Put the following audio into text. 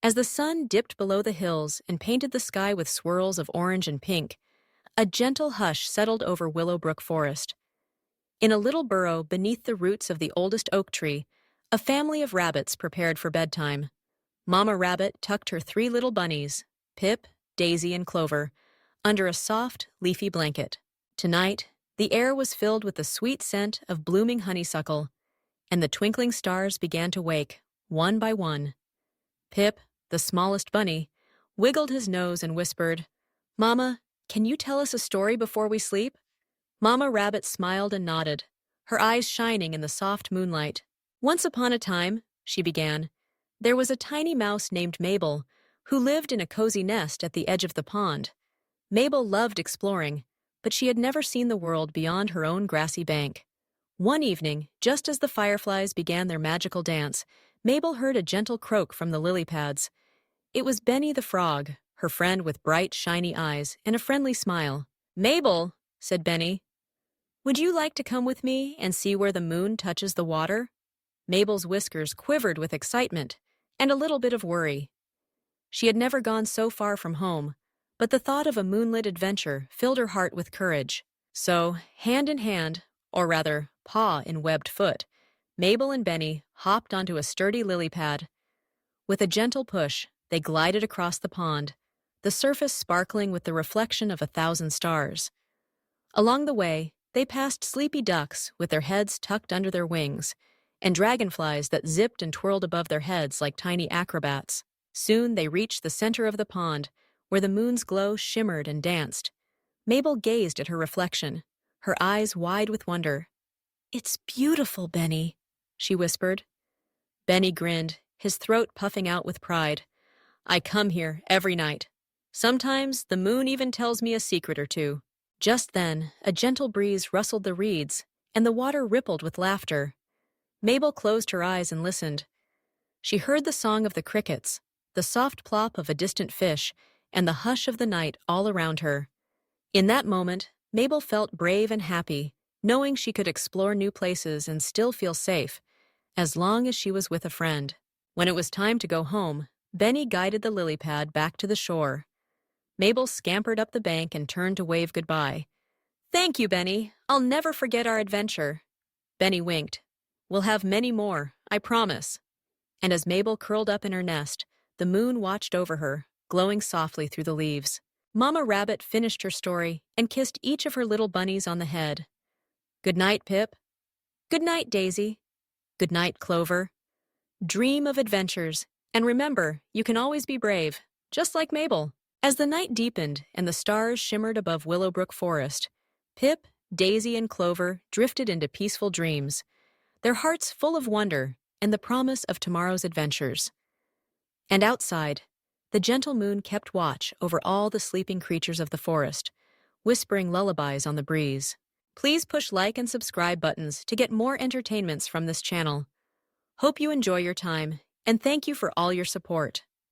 As the sun dipped below the hills and painted the sky with swirls of orange and pink, a gentle hush settled over Willowbrook Forest. In a little burrow beneath the roots of the oldest oak tree, a family of rabbits prepared for bedtime. Mama Rabbit tucked her three little bunnies, Pip, Daisy, and Clover, under a soft, leafy blanket. Tonight, the air was filled with the sweet scent of blooming honeysuckle, and the twinkling stars began to wake, one by one. Pip, the smallest bunny, wiggled his nose and whispered, "Mama, can you tell us a story before we sleep?" Mama Rabbit smiled and nodded, her eyes shining in the soft moonlight. "Once upon a time," she began, "there was a tiny mouse named Mabel who lived in a cozy nest at the edge of the pond. Mabel loved exploring, but she had never seen the world beyond her own grassy bank. One evening, just as the fireflies began their magical dance, Mabel heard a gentle croak from the lily pads. It was Benny the Frog, her friend with bright, shiny eyes and a friendly smile. "Mabel," said Benny, "would you like to come with me and see where the moon touches the water?" Mabel's whiskers quivered with excitement and a little bit of worry. She had never gone so far from home, but the thought of a moonlit adventure filled her heart with courage. So, hand in hand, or rather, paw in webbed foot, Mabel and Benny hopped onto a sturdy lily pad. With a gentle push, they glided across the pond, the surface sparkling with the reflection of 1,000 stars. Along the way, they passed sleepy ducks with their heads tucked under their wings, and dragonflies that zipped and twirled above their heads like tiny acrobats. Soon they reached the center of the pond, where the moon's glow shimmered and danced. Mabel gazed at her reflection, her eyes wide with wonder. "It's beautiful, Benny," she whispered. Benny grinned, his throat puffing out with pride. "I come here every night. Sometimes the moon even tells me a secret or two." Just then, a gentle breeze rustled the reeds, and the water rippled with laughter. Mabel closed her eyes and listened. She heard the song of the crickets, the soft plop of a distant fish, and the hush of the night all around her. In that moment, Mabel felt brave and happy, knowing she could explore new places and still feel safe, as long as she was with a friend. When it was time to go home, Benny guided the lily pad back to the shore. Mabel scampered up the bank and turned to wave goodbye. "Thank you, Benny. I'll never forget our adventure." Benny winked. "We'll have many more, I promise." And as Mabel curled up in her nest, the moon watched over her, glowing softly through the leaves. Mama Rabbit finished her story and kissed each of her little bunnies on the head. "Good night, Pip." "Good night, Daisy." "Good night, Clover." Dream of adventures, and remember, you can always be brave, just like Mabel. As the night deepened and the stars shimmered above Willowbrook Forest, Pip, Daisy, and Clover drifted into peaceful dreams, their hearts full of wonder and the promise of tomorrow's adventures. And outside, the gentle moon kept watch over all the sleeping creatures of the forest, whispering lullabies on the breeze. Please push like and subscribe buttons to get more entertainments from this channel. Hope you enjoy your time, and thank you for all your support.